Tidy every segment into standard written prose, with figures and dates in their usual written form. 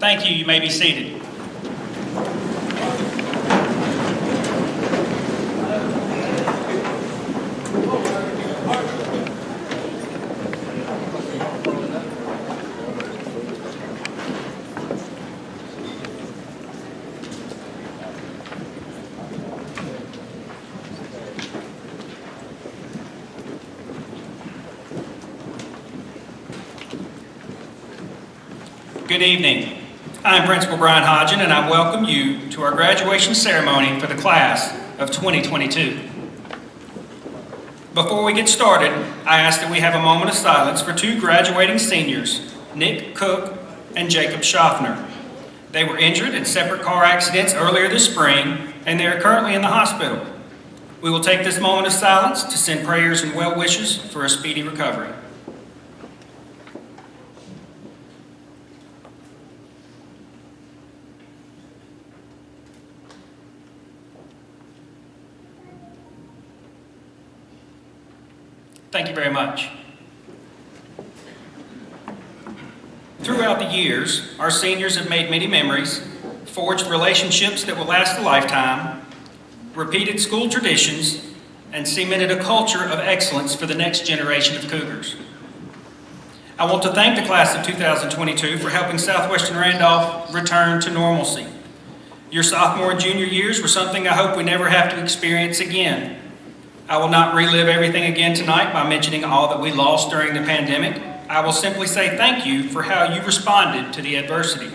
Thank you. You may be seated. Good evening. I'm Principal Brian Hodgen, and I welcome you to our graduation ceremony for the class of 2022. Before we get started, I ask that we have a moment of silence for two graduating seniors, Nick Cook and Jacob Schaffner. They were injured in separate car accidents earlier this spring, and they are currently in the hospital. We will take this moment of silence to send prayers and well wishes for a speedy recovery. Thank you very much. Throughout the years, our seniors have made many memories, forged relationships that will last a lifetime, repeated school traditions, and cemented a culture of excellence for the next generation of Cougars. I want to thank the class of 2022 for helping Southwestern Randolph return to normalcy. Your sophomore and junior years were something I hope we never have to experience again. I will not relive everything again tonight by mentioning all that we lost during the pandemic. I will simply say thank you for how you responded to the adversity.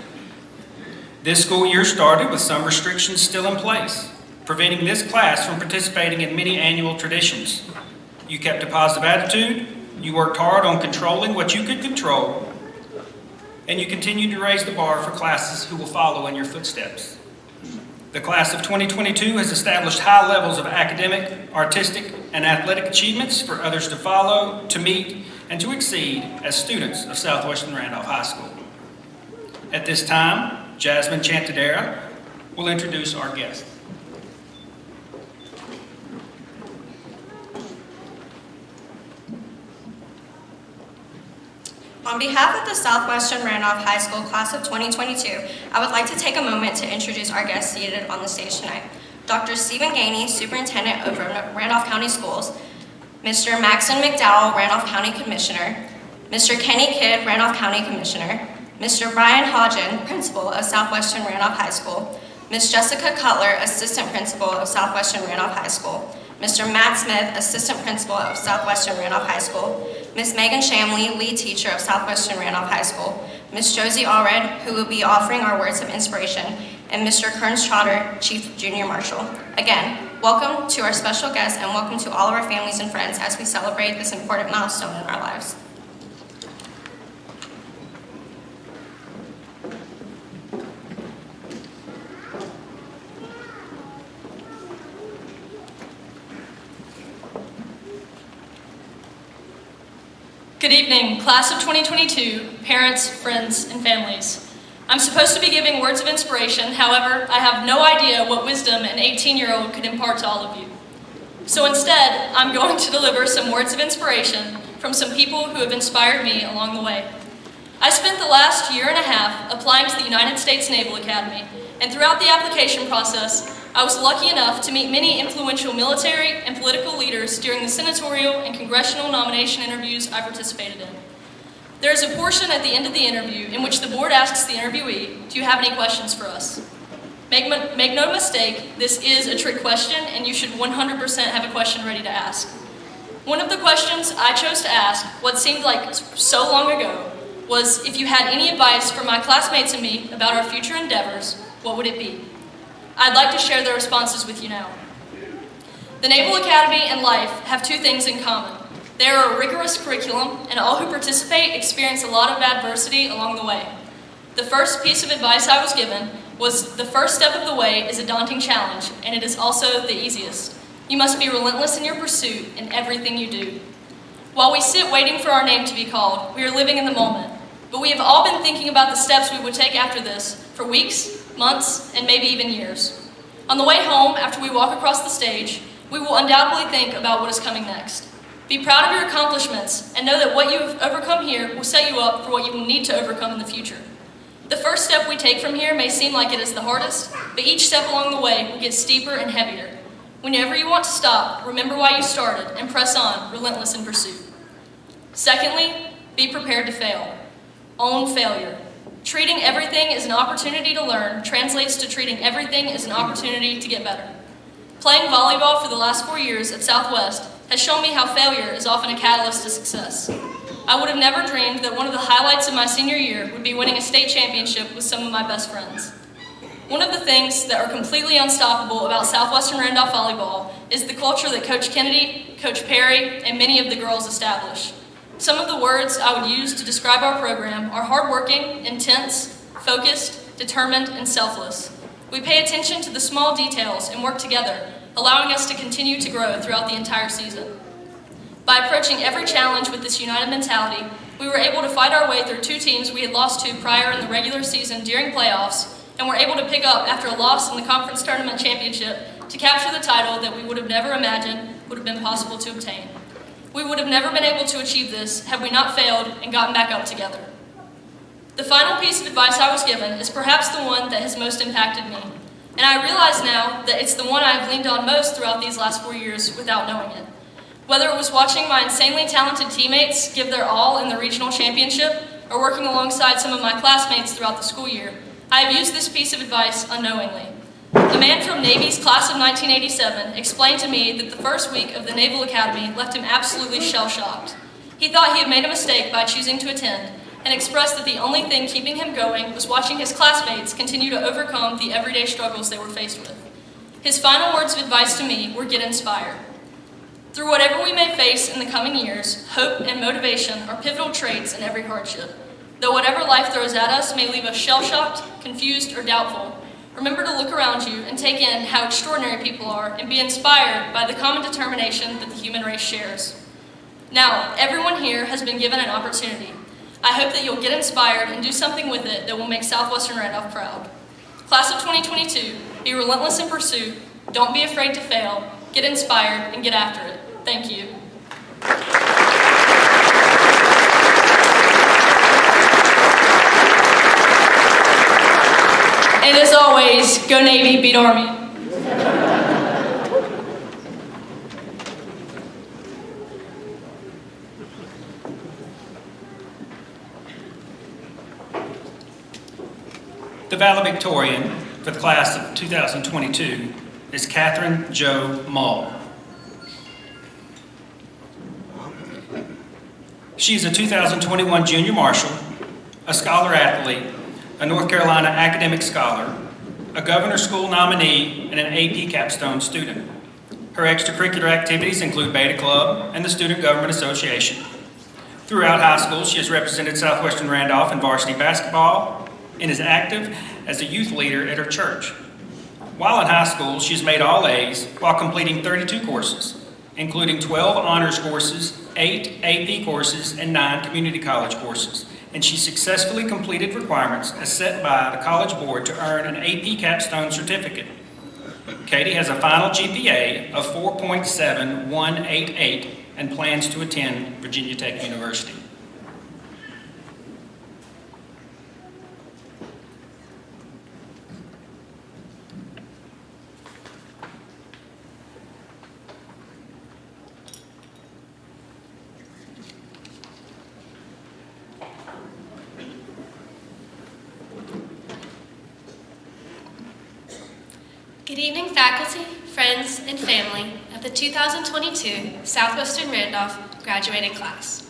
This school year started with some restrictions still in place, preventing this class from participating in many annual traditions. You kept a positive attitude, you worked hard on controlling what you could control, and you continued to raise the bar for classes who will follow in your footsteps. The class of 2022 has established high levels of academic, artistic, and athletic achievements for others to follow, to meet, and to exceed as students of Southwestern Randolph High School. At this time, Jasmine Chantadera, will introduce our guest. On behalf of the Southwestern Randolph High School Class of 2022, I would like to take a moment to introduce our guests seated on the stage tonight. Dr. Stephen Gainey, Superintendent of Randolph County Schools, Mr. Maxon McDowell, Randolph County Commissioner, Mr. Kenny Kidd, Randolph County Commissioner, Mr. Brian Hodgen, Principal of Southwestern Randolph High School, Ms. Jessica Cutler, Assistant Principal of Southwestern Randolph High School, Mr. Matt Smith, Assistant Principal of Southwestern Randolph High School, Ms. Megan Shamley, Lead Teacher of Southwestern Randolph High School, Ms. Josie Allred, who will be offering our words of inspiration, and Mr. Kearns Trotter, Chief Junior Marshal. Again, welcome to our special guests and welcome to all of our families and friends as we celebrate this important milestone in our lives. Good evening, Class of 2022, parents, friends, and families. I'm supposed to be giving words of inspiration, however, I have no idea what wisdom an 18-year-old could impart to all of you. So instead, I'm going to deliver some words of inspiration from some people who have inspired me along the way. I spent the last year and a half applying to the United States Naval Academy, and throughout the application process, I was lucky enough to meet many influential military and political leaders during the senatorial and congressional nomination interviews I participated in. There is a portion at the end of the interview in which the board asks the interviewee, "Do you have any questions for us?" Make no mistake, this is a trick question and you should 100% have a question ready to ask. One of the questions I chose to ask, what seemed like so long ago, was if you had any advice for my classmates and me about our future endeavors, what would it be? I'd like to share their responses with you now. The Naval Academy and life have two things in common. They are a rigorous curriculum, and all who participate experience a lot of adversity along the way. The first piece of advice I was given was the first step of the way is a daunting challenge, and it is also the easiest. You must be relentless in your pursuit in everything you do. While we sit waiting for our name to be called, we are living in the moment. But we have all been thinking about the steps we would take after this for weeks, months, and maybe even years. On the way home, after we walk across the stage, we will undoubtedly think about what is coming next. Be proud of your accomplishments and know that what you have overcome here will set you up for what you will need to overcome in the future. The first step we take from here may seem like it is the hardest, but each step along the way will get steeper and heavier. Whenever you want to stop, remember why you started and press on, relentless in pursuit. Secondly, be prepared to fail. Own failure. Treating everything as an opportunity to learn translates to treating everything as an opportunity to get better. Playing volleyball for the last 4 years at Southwest has shown me how failure is often a catalyst to success. I would have never dreamed that one of the highlights of my senior year would be winning a state championship with some of my best friends. One of the things that are completely unstoppable about Southwestern Randolph volleyball is the culture that Coach Kennedy, Coach Perry, and many of the girls establish. Some of the words I would use to describe our program are hardworking, intense, focused, determined, and selfless. We pay attention to the small details and work together, allowing us to continue to grow throughout the entire season. By approaching every challenge with this united mentality, we were able to fight our way through 2 teams we had lost to prior in the regular season during playoffs, and were able to pick up after a loss in the conference tournament championship to capture the title that we would have never imagined would have been possible to obtain. We would have never been able to achieve this had we not failed and gotten back up together. The final piece of advice I was given is perhaps the one that has most impacted me, and I realize now that it's the one I have leaned on most throughout these last 4 years without knowing it. Whether it was watching my insanely talented teammates give their all in the regional championship or working alongside some of my classmates throughout the school year, I have used this piece of advice unknowingly. A man from Navy's class of 1987 explained to me that the first week of the Naval Academy left him absolutely shell-shocked. He thought he had made a mistake by choosing to attend and expressed that the only thing keeping him going was watching his classmates continue to overcome the everyday struggles they were faced with. His final words of advice to me were get inspired. Through whatever we may face in the coming years, hope and motivation are pivotal traits in every hardship. Though whatever life throws at us may leave us shell-shocked, confused, or doubtful, remember to look around you and take in how extraordinary people are and be inspired by the common determination that the human race shares. Now, everyone here has been given an opportunity. I hope that you'll get inspired and do something with it that will make Southwestern Randolph proud. Class of 2022, be relentless in pursuit, don't be afraid to fail, get inspired, and get after it. Thank you. And as always, go Navy, beat Army. The valedictorian for the class of 2022 is Catherine Jo Mull. She is a 2021 Junior Marshal, a Scholar Athlete, a North Carolina Academic Scholar, a Governor's School nominee, and an AP Capstone student. Her extracurricular activities include Beta Club and the Student Government Association. Throughout high school, she has represented Southwestern Randolph in varsity basketball and is active as a youth leader at her church. While in high school, she has made all A's while completing 32 courses, including 12 honors courses, 8 AP courses, and 9 community college courses. And she successfully completed requirements as set by the College Board to earn an AP Capstone certificate. Katie has a final GPA of 4.7188 and plans to attend Virginia Tech University. Good evening, faculty, friends, and family of the 2022 Southwestern Randolph graduating class.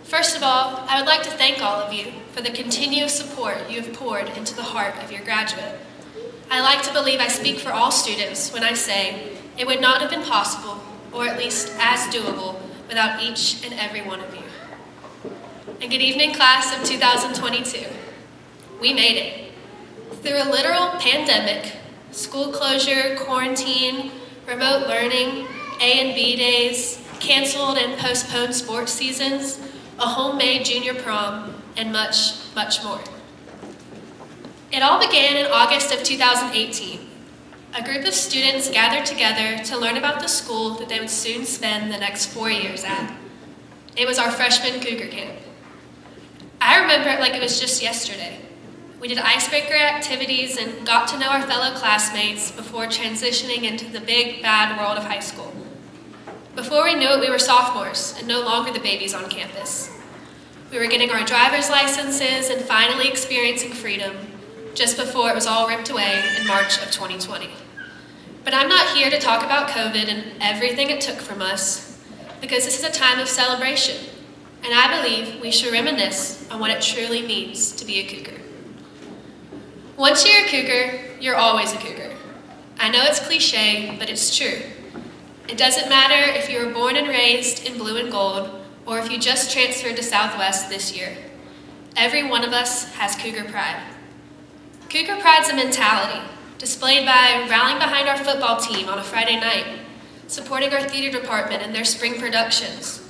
First of all, I would like to thank all of you for the continuous support you have poured into the heart of your graduate. I like to believe I speak for all students when I say it would not have been possible, or at least as doable, without each and every one of you. And good evening, class of 2022. We made it. Through a literal pandemic, school closure, quarantine, remote learning, A and B days, canceled and postponed sports seasons, a homemade junior prom, and much, much more. It all began in August of 2018. A group of students gathered together to learn about the school that they would soon spend the next 4 years at. It was our freshman Cougar Camp. I remember it like it was just yesterday. We did icebreaker activities and got to know our fellow classmates before transitioning into the big, bad world of high school. Before we knew it, we were sophomores and no longer the babies on campus. We were getting our driver's licenses and finally experiencing freedom just before it was all ripped away in March of 2020. But I'm not here to talk about COVID and everything it took from us, because this is a time of celebration, and I believe we should reminisce on what it truly means to be a Cougar. Once you're a Cougar, you're always a Cougar. I know it's cliche, but it's true. It doesn't matter if you were born and raised in blue and gold, or if you just transferred to Southwest this year. Every one of us has Cougar pride. Cougar pride's a mentality, displayed by rallying behind our football team on a Friday night, supporting our theater department in their spring productions,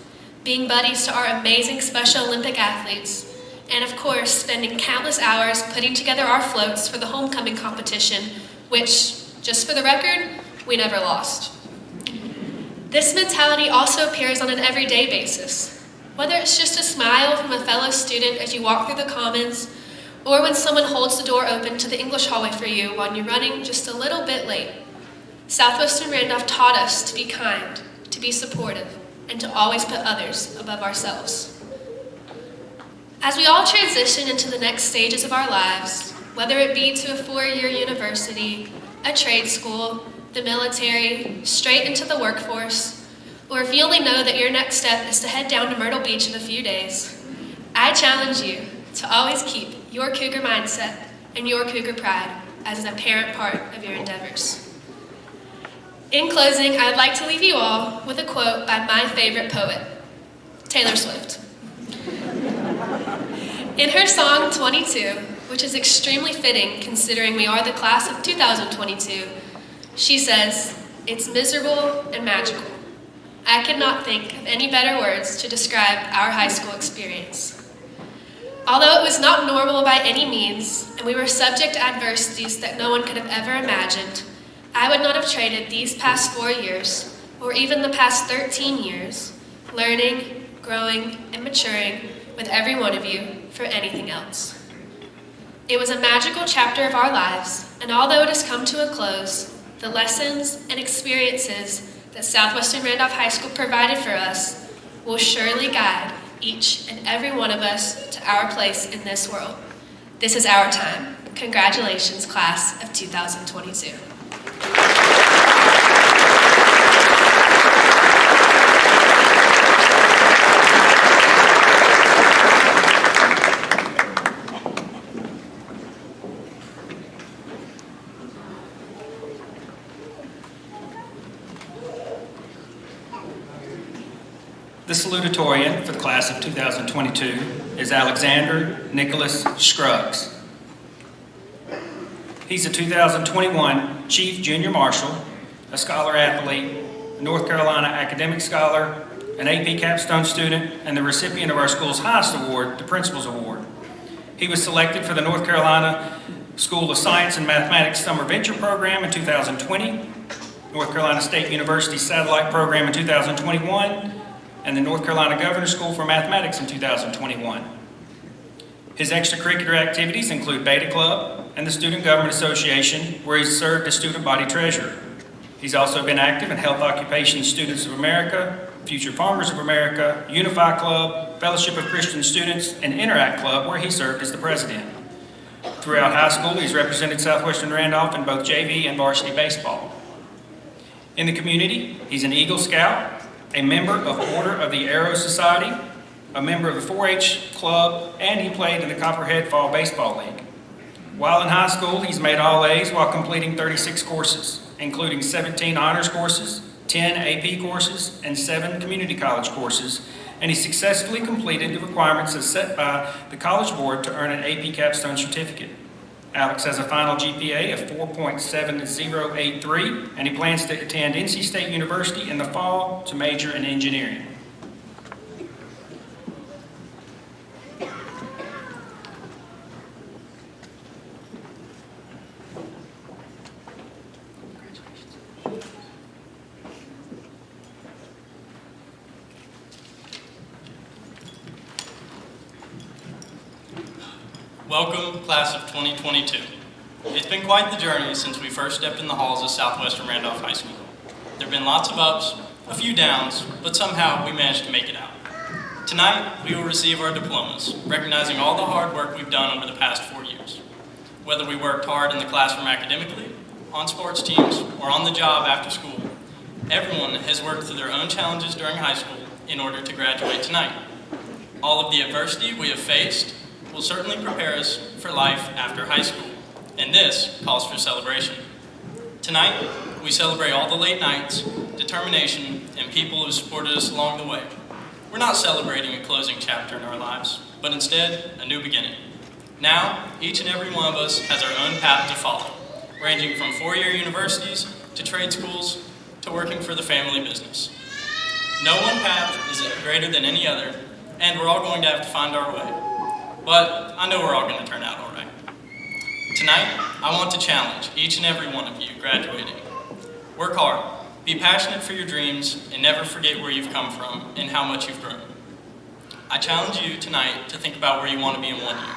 being buddies to our amazing Special Olympic athletes, and of course, spending countless hours putting together our floats for the homecoming competition, which, just for the record, we never lost. This mentality also appears on an everyday basis, whether it's just a smile from a fellow student as you walk through the commons, or when someone holds the door open to the English hallway for you while you're running just a little bit late. Southwestern Randolph taught us to be kind, to be supportive, and to always put others above ourselves. As we all transition into the next stages of our lives, whether it be to a 4-year university, a trade school, the military, straight into the workforce, or if you only know that your next step is to head down to Myrtle Beach in a few days, I challenge you to always keep your Cougar mindset and your Cougar pride as an apparent part of your endeavors. In closing, I'd like to leave you all with a quote by my favorite poet, Taylor Swift. In her song 22, which is extremely fitting considering we are the class of 2022, she says, "It's miserable and magical." I could not think of any better words to describe our high school experience. Although it was not normal by any means, and we were subject to adversities that no one could have ever imagined, I would not have traded these past 4 years, or even the past 13 years, learning, growing, and maturing with every one of you for anything else. It was a magical chapter of our lives, and although it has come to a close, the lessons and experiences that Southwestern Randolph High School provided for us will surely guide each and every one of us to our place in this world. This is our time. Congratulations, class of 2022. The Salutatorian for the class of 2022 is Alexander Nicholas Scruggs. He's a 2021 Chief Junior Marshal, a Scholar Athlete, a North Carolina Academic Scholar, an AP Capstone student, and the recipient of our school's highest award, the Principal's Award. He was selected for the North Carolina School of Science and Mathematics Summer Venture Program in 2020, North Carolina State University Satellite Program in 2021, and the North Carolina Governor's School for Mathematics in 2021. His extracurricular activities include Beta Club and the Student Government Association, where he's served as student body treasurer. He's also been active in Health Occupation Students of America, Future Farmers of America, Unify Club, Fellowship of Christian Students, and Interact Club, where he served as the president. Throughout high school, he's represented Southwestern Randolph in both JV and varsity baseball. In the community, he's an Eagle Scout, a member of Order of the Aero Society, a member of the 4-H Club, and he played in the Copperhead Fall Baseball League. While in high school, he's made all A's while completing 36 courses, including 17 honors courses, 10 AP courses, and 7 community college courses, and he successfully completed the requirements as set by the College Board to earn an AP Capstone certificate. Alex has a final GPA of 4.7083, and he plans to attend NC State University in the fall to major in engineering. Welcome, class of 2022. It's been quite the journey since we first stepped in the halls of Southwestern Randolph High School. There have been lots of ups, a few downs, but somehow we managed to make it out. Tonight, we will receive our diplomas, recognizing all the hard work we've done over the past 4 years. Whether we worked hard in the classroom academically, on sports teams, or on the job after school, everyone has worked through their own challenges during high school in order to graduate tonight. All of the adversity we have faced will certainly prepare us for life after high school, and this calls for celebration. Tonight, we celebrate all the late nights, determination, and people who supported us along the way. We're not celebrating a closing chapter in our lives, but instead, a new beginning. Now, each and every one of us has our own path to follow, ranging from four-year universities to trade schools to working for the family business. No one path is greater than any other, and we're all going to have to find our way. But I know we're all going to turn out all right. Tonight, I want to challenge each and every one of you graduating. Work hard, be passionate for your dreams, and never forget where you've come from and how much you've grown. I challenge you tonight to think about where you want to be in 1 year.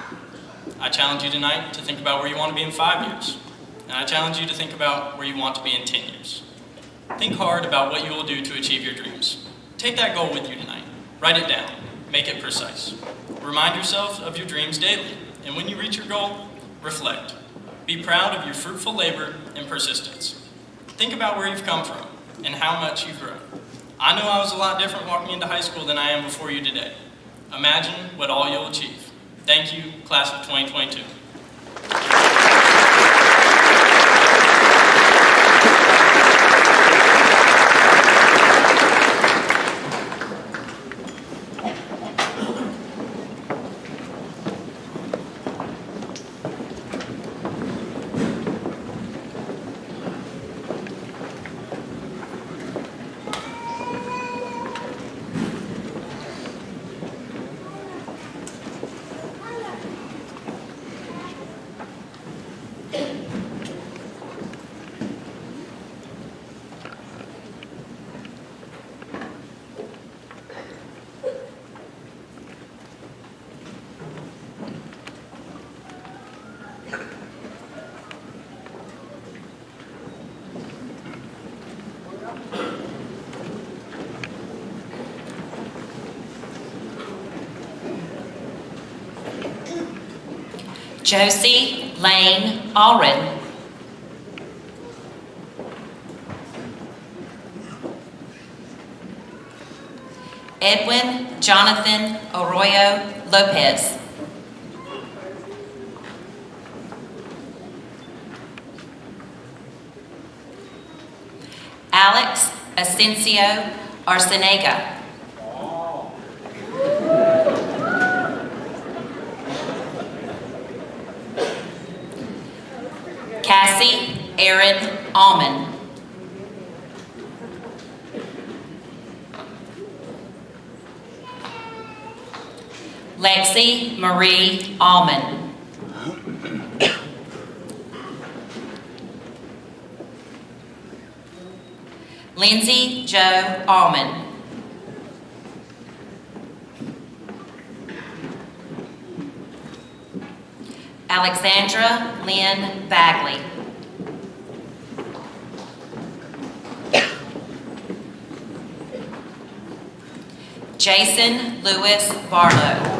I challenge you tonight to think about where you want to be in 5 years. And I challenge you to think about where you want to be in 10 years. Think hard about what you will do to achieve your dreams. Take that goal with you tonight. Write it down. Make it precise. Remind yourself of your dreams daily, and when you reach your goal, reflect. Be proud of your fruitful labor and persistence. Think about where you've come from and how much you've grown. I know I was a lot different walking into high school than I am before you today. Imagine what all you'll achieve. Thank you, class of 2022. Josie Lane Allred. Edwin Jonathan Arroyo Lopez. Alex Asensio Arcenega. Cassie Erin Alman. Lexi Marie Alman. Lindsay Joe Alman. Alexandra Lynn Bagley. Jason Lewis Barlow.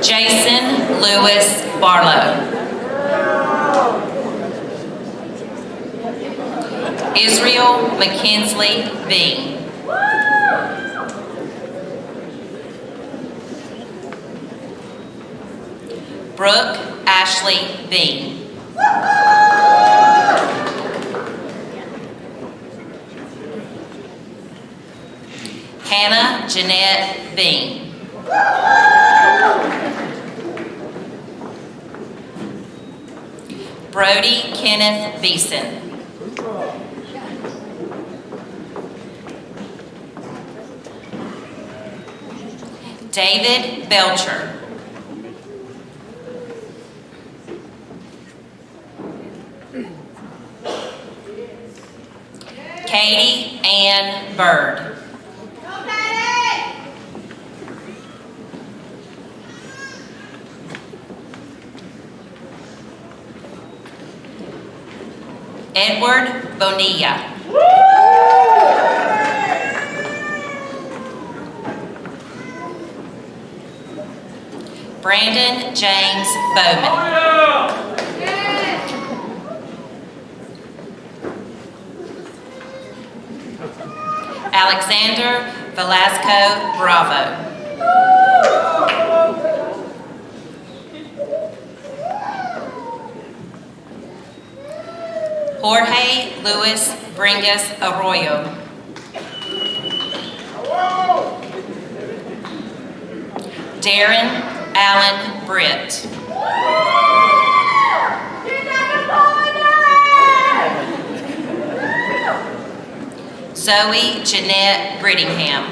Jason Lewis Barlow. Israel McKinsley B. Brooke Ashley B. Hannah Jeanette B. Brody Kenneth Beeson. David Belcher. Katie Ann Bird. Edward Bonilla. Brandon James Bowman. Alexander Velasco Bravo. Jorge Luis Bringas Arroyo. Darren Allen Britt. Zoe Jeanette Brittingham.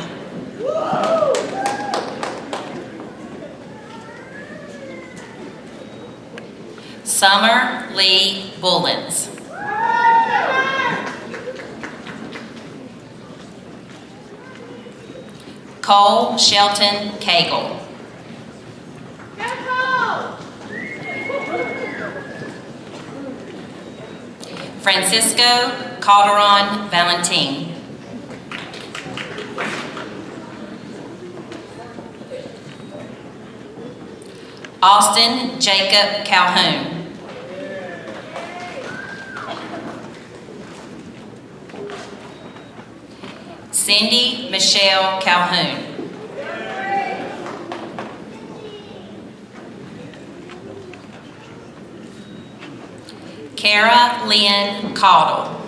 Summer Lee Bullens. Cole Shelton Cagle. Francisco Calderon Valentin. Austin Jacob Calhoun. Cindy Michelle Calhoun. Kara Lynn Caudle.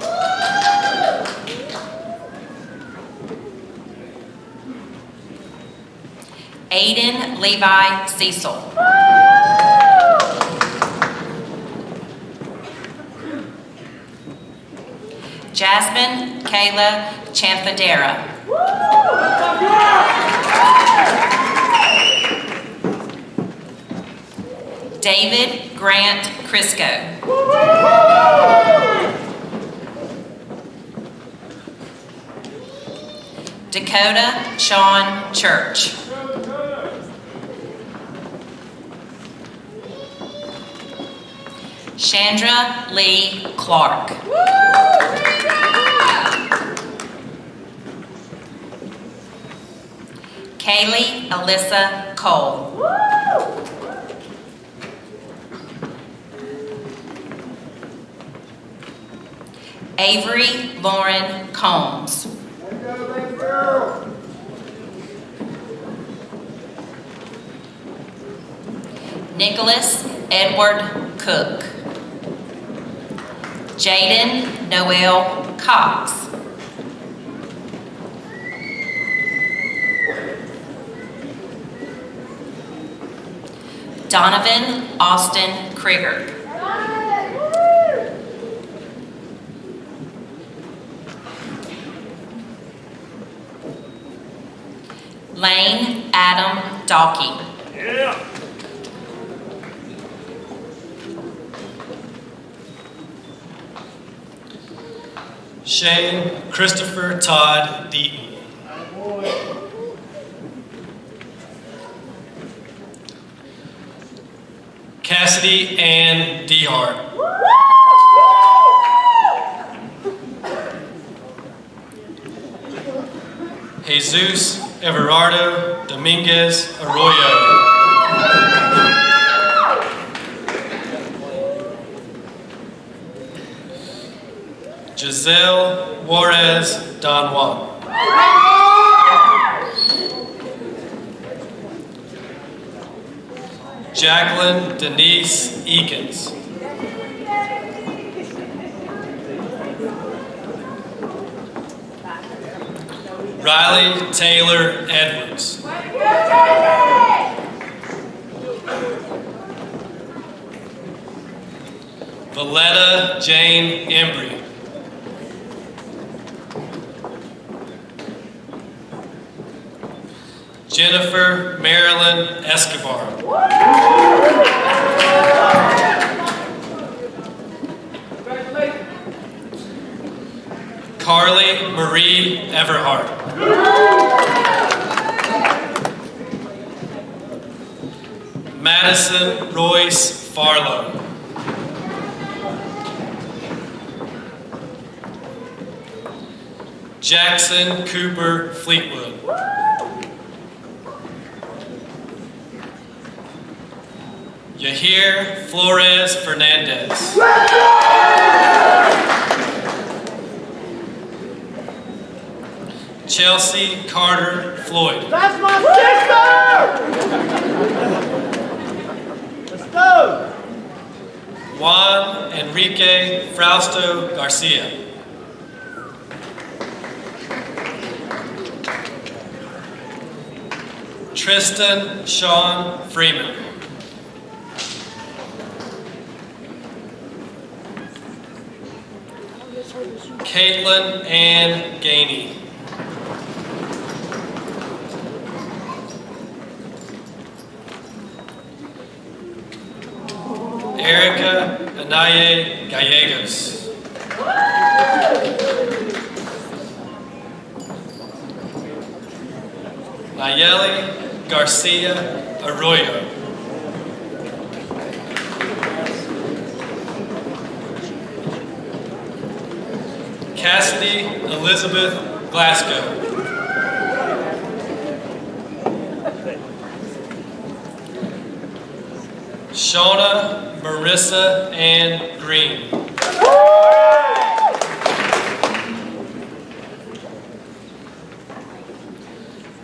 Aiden Levi Cecil. Jasmine Kayla Chanfadera. David Grant Crisco. Dakota Sean Church. Chandra Lee Clark. Kaylee Alyssa Cole. Avery Lauren Combs. Nicholas Edward Cook. Jaden Noel Cox. Donovan Austin Krieger. Lane Adam Dalkey. Shane Christopher Todd Deaton. Cassidy Ann Dehart. Jesus Everardo Dominguez Arroyo. Giselle Juarez Don Juan. Jacqueline Denise Eakins. Riley Taylor Edwards. Valletta Jane Embry. Jennifer Marilyn Escobar. Carly Marie Everhart. Madison Royce Farlow. Jackson Cooper Fleetwood. Yahir Flores Fernandez. Chelsea Carter Floyd. That's my sister! Let's go! Juan Enrique Frausto Garcia. Tristan Sean Freeman. Caitlin Ann Gainey. Erica Anaye Gallegos. Nayeli Garcia Arroyo. Cassidy Elizabeth Glasgow. Shona Marissa Ann Green.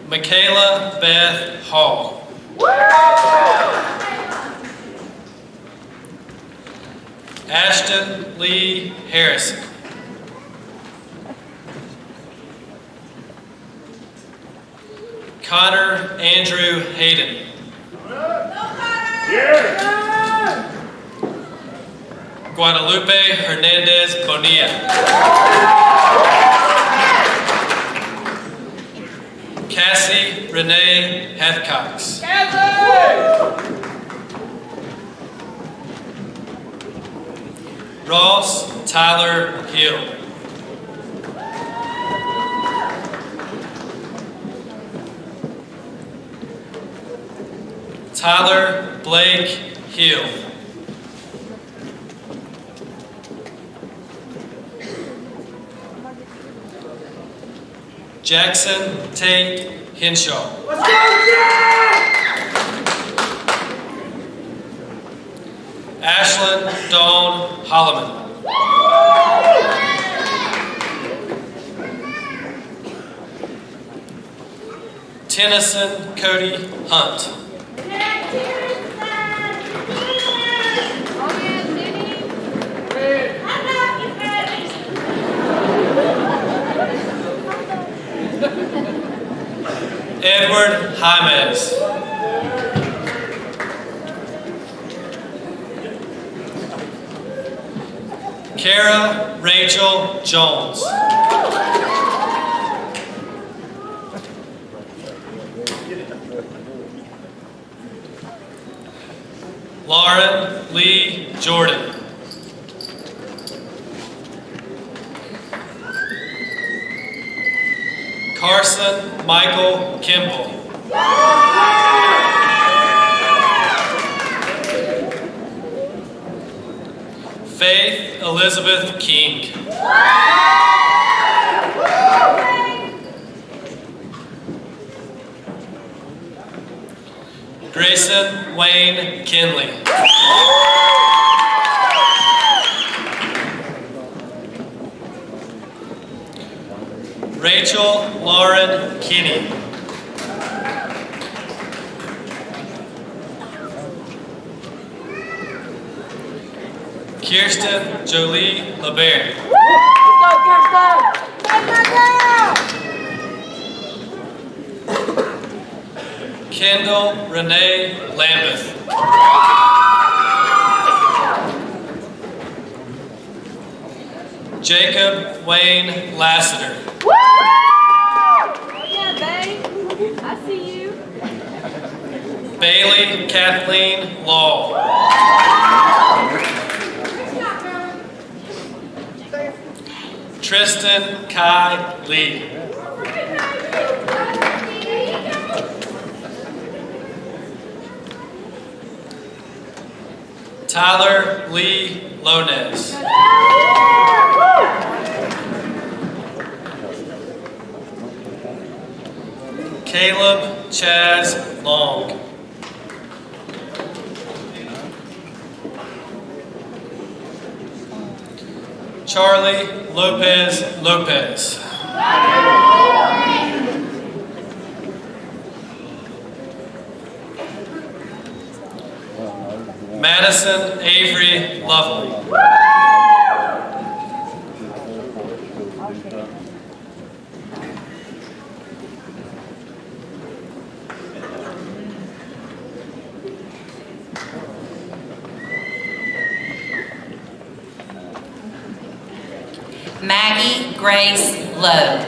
Michaela Beth Hall. Ashton Lee Harrison. Connor Andrew Hayden. Guadalupe Hernandez Bonilla. Cassie Renee Hathcox. Ross Tyler Hill. Tyler Blake Hill. Jackson Tate Henshaw. Let's go, Jack! Ashlyn Dawn Holloman. Tennyson Cody Hunt. Edward Jaimez. Kara Rachel Jones. Lauren Lee Jordan. Carson Michael Kimball. Faith Elizabeth King. Grayson Wayne Kinley. Rachel Lauren Kinney. Kirsten Jolie LeBaron. Kendall Renee Lambeth. Jacob Wayne Lassiter. Yeah, babe. I see you. Bailey Kathleen Law. Tristan Kai Lee. Tyler Lee Lonez. Caleb Chaz Long. Charlie Lopez Lopez. Madison Avery Lovely. Maggie Grace Lowe.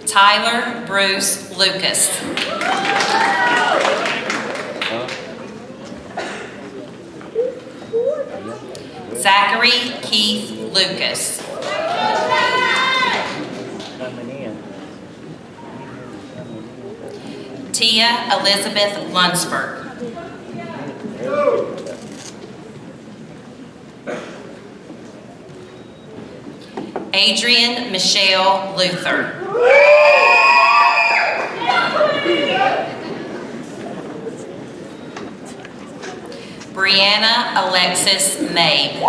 Tyler Bruce Lucas. Zachary Keith Lucas. Tia Elizabeth Lunsford. Adrian Michelle Luther. Brianna Alexis Mabe.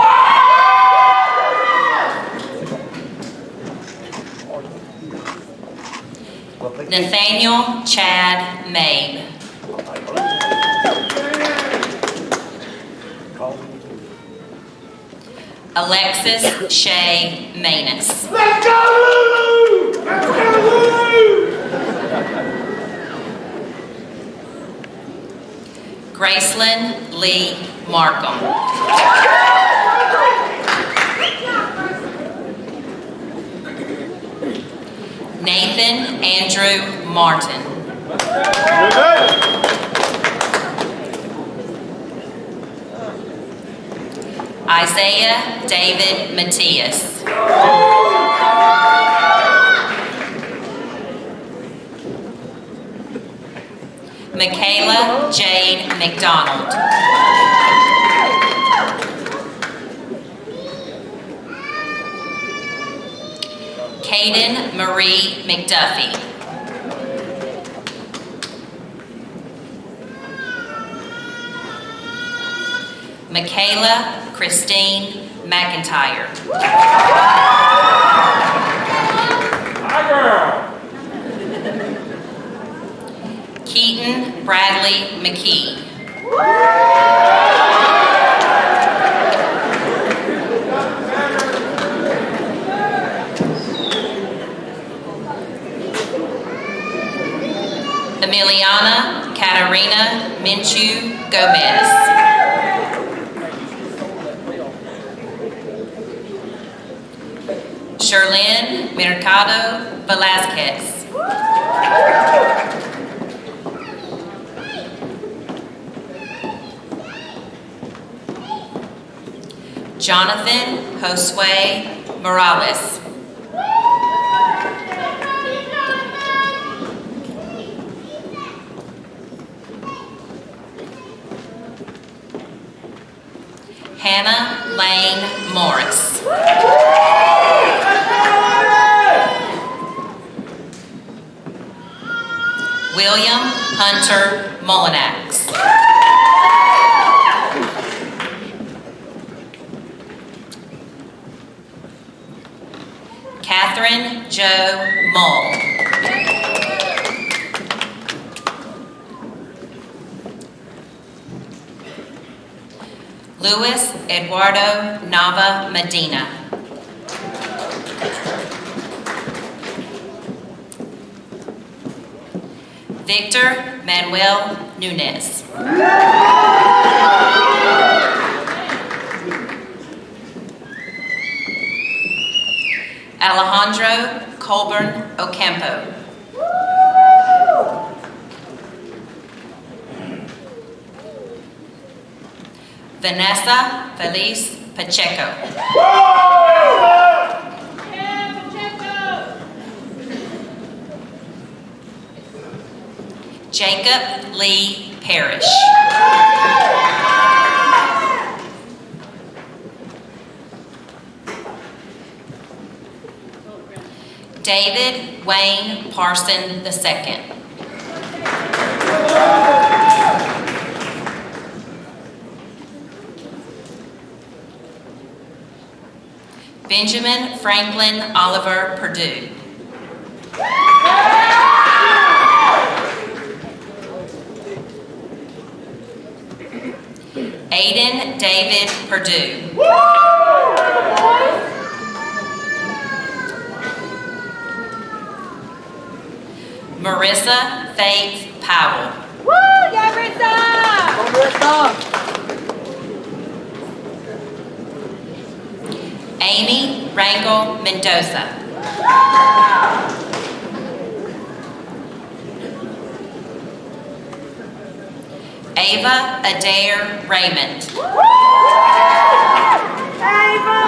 Nathaniel Chad Mabe. Alexis Shay Manus. Let's go, Lulu! Let's go, Lulu! Gracelyn Lee Markham. Nathan Andrew Martin. Isaiah David Matias. Michaela Jade McDonald. Hayden Marie McDuffie. Michaela Christine McIntyre. Hi, girl. Keaton Bradley McKee. Emiliana Katarina Minchu Gomez. Sherlyn Mercado Velasquez. Jonathan Josue Morales. Hannah Lane Morris. William Hunter Mullinax. Catherine Jo Mull. Luis Eduardo Nava Medina. Victor Manuel Nunez. Alejandro Colburn Ocampo. Vanessa Feliz Pacheco. Jacob Lee Parrish. David Wayne Parson II. Benjamin Franklin Oliver Perdue. Aiden David Perdue. Marissa Faith Powell. Woo! Marissa! Amy Rangel Mendoza. Ava Adair Raymond. Ava!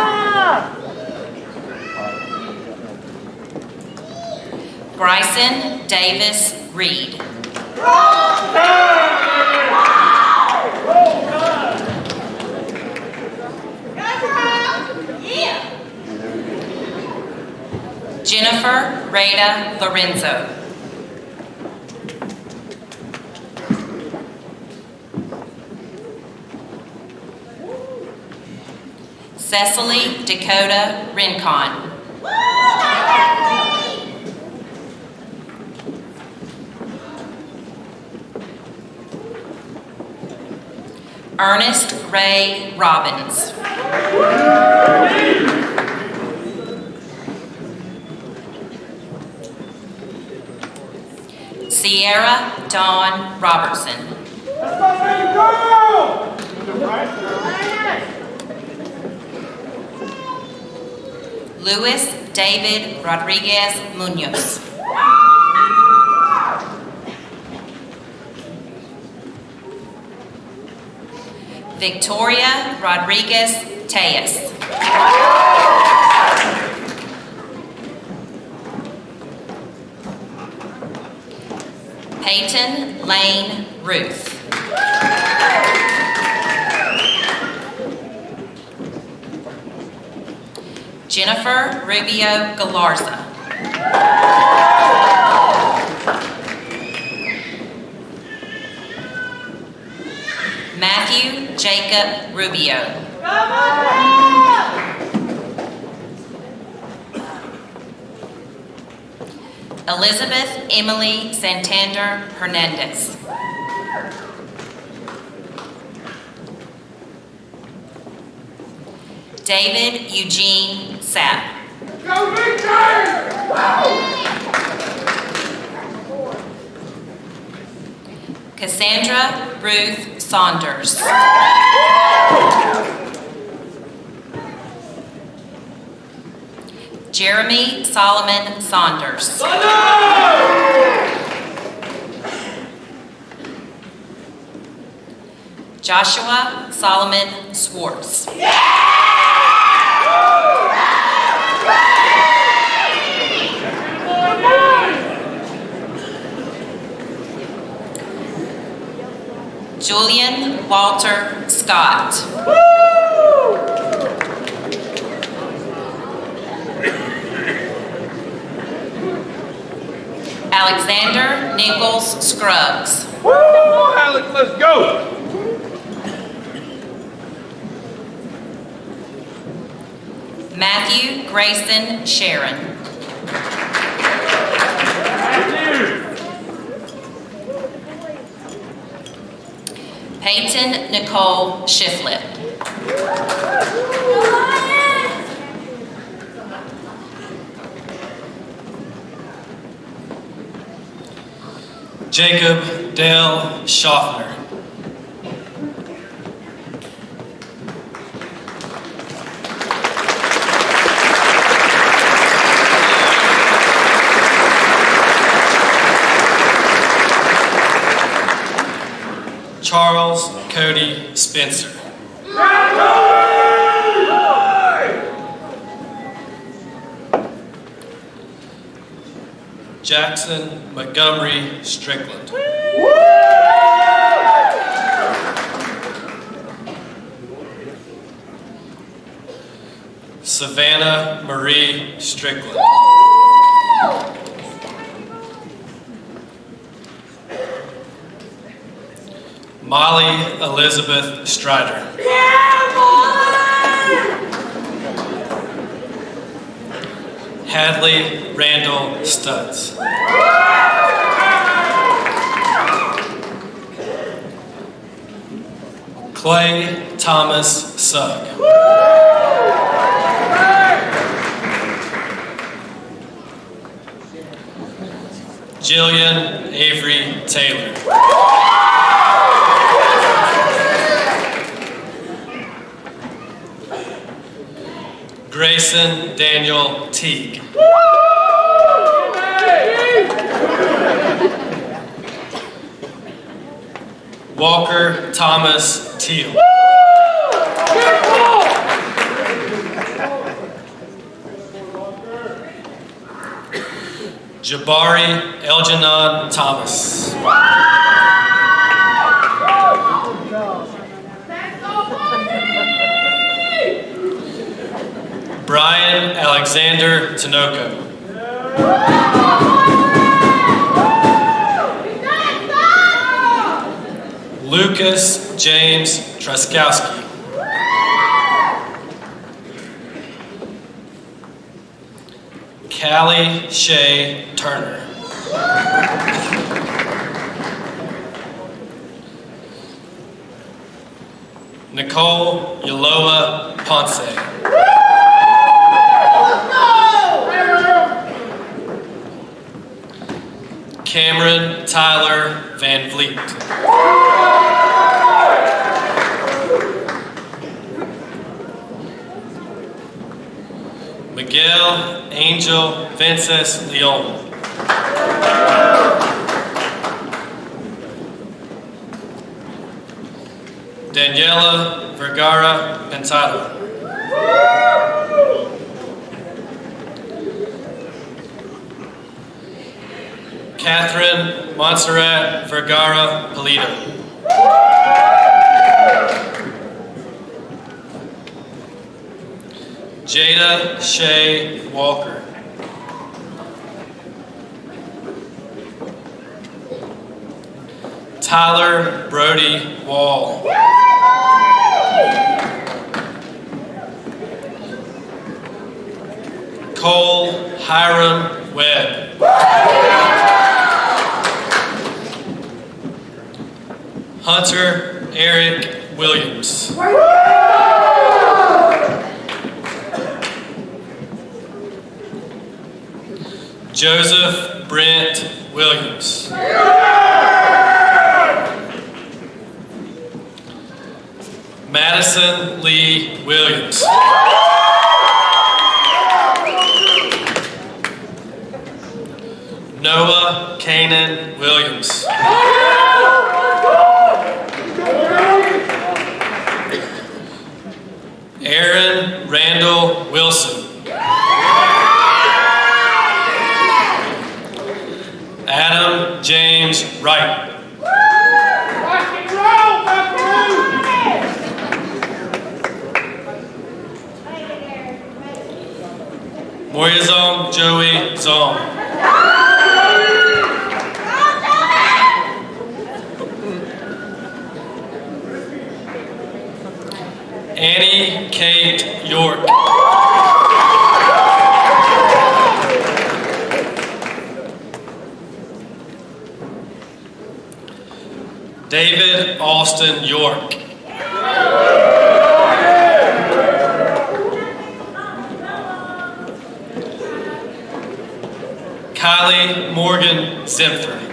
Bryson Davis Reed. Jennifer Rada Lorenzo. Cecily Dakota Rincon. Ernest Ray Robbins. Sierra Dawn Robertson. That's my baby girl! Luis David Rodriguez Munoz. Victoria Rodriguez Tejas. Peyton Lane Ruth. Jennifer Rubio Galarza. Matthew Jacob Rubio. Elizabeth Emily Santander Hernandez. David Eugene Sapp. Go Big Giants! Cassandra Ruth Saunders. Jeremy Solomon Saunders. Joshua Solomon Swartz. Julian Walter Scott. Alexander Nichols Scruggs. Woo! Alex, let's go! Matthew Grayson Sharon. Peyton Nicole Shiflett. Jacob Dale Schaffner. Charles Cody Spencer. Jackson Montgomery Strickland. Savannah Marie Strickland. Molly Elizabeth Strider. Hadley Randall Stutz. Clay Thomas Sugg. Jillian Avery Taylor. Grayson Daniel Teague. Walker Thomas Teal. Jabari Eljanon Thomas. Brian Alexander Tinoco. Lucas James Truskowski. Callie Shea Turner. Nicole Yaloa Ponce. Cameron Tyler Van Vliet. Miguel Angel Vences Leon. Daniela Vergara Pentado. Catherine Montserrat Vergara Polito. Jada Shea Walker. Tyler Brody Wall. Cole Hiram Webb. Hunter Eric Williams. Joseph Brent Williams. Madison Lee Williams. Noah Kanan Williams. Aaron Randall Wilson. Adam James Wright. Rock and roll, Buckaroo! Moyazong Joey Zong. Annie Kate York. David Austin York. Kylie Morgan Zimfer.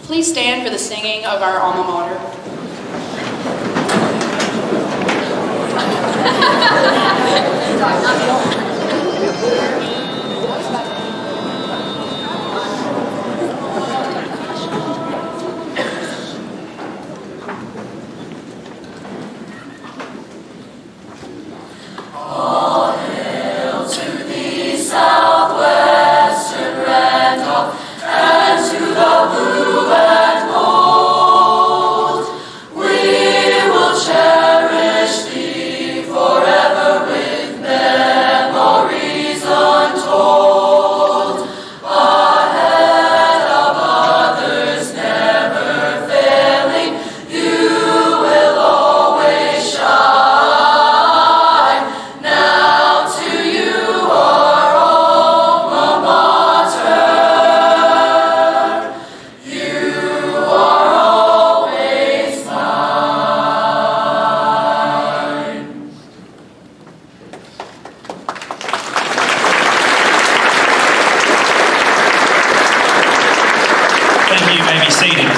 Please stand for the singing of our alma mater. All hail to thee, Southwestern Randolph, and to the blue and gold. We will cherish thee forever with memories untold. Ahead of others, never failing, you will always shine. Now to you, our alma mater. You are always mine. Thank you. You may be seated.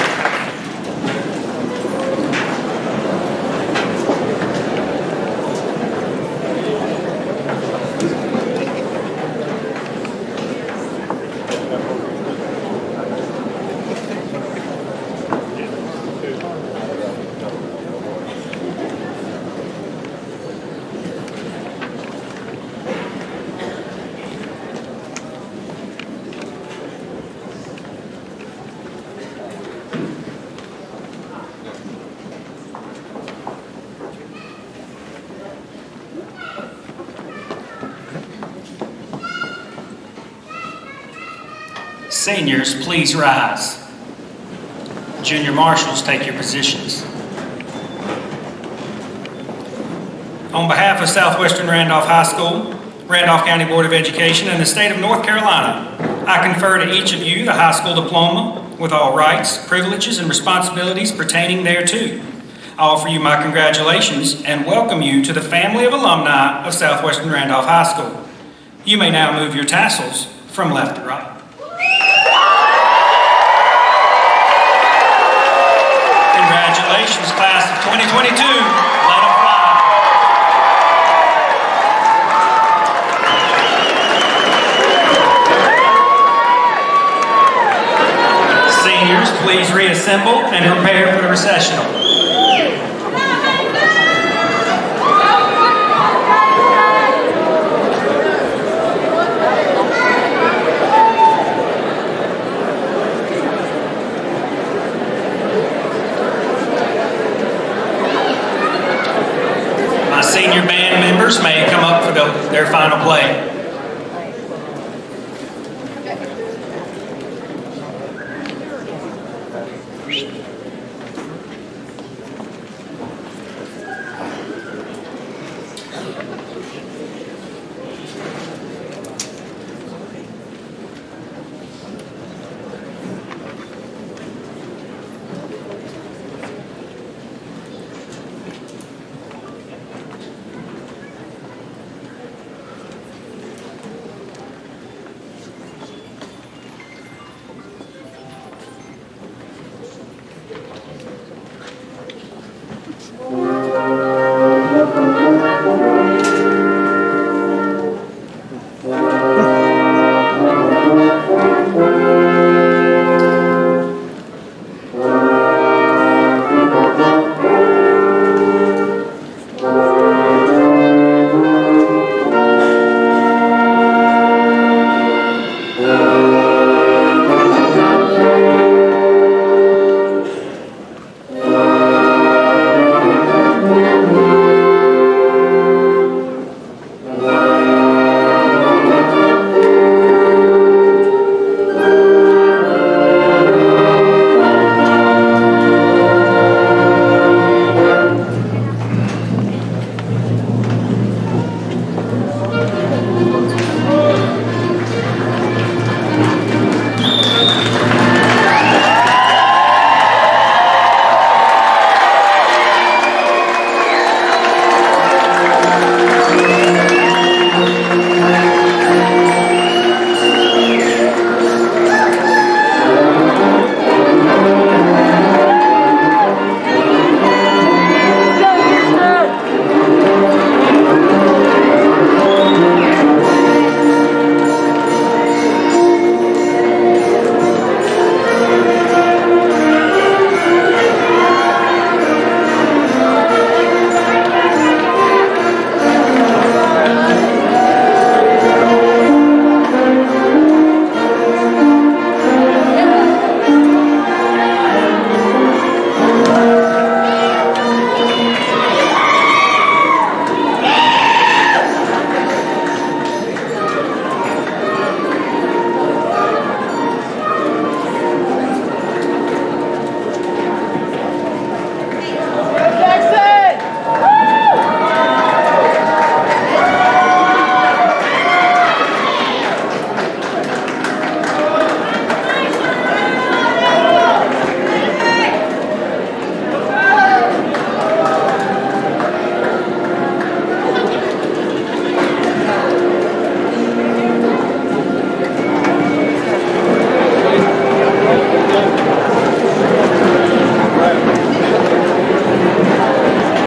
Seniors, please rise. Junior marshals, take your positions. On behalf of Southwestern Randolph High School, Randolph County Board of Education, and the state of North Carolina, I confer to each of you the high school diploma with all rights, privileges, and responsibilities pertaining thereto. I offer you my congratulations and welcome you to the family of alumni of Southwestern Randolph High School. You may now move your tassels from left to right. Congratulations, class of 2022. Let them fly. Seniors, please reassemble and prepare for the recessional.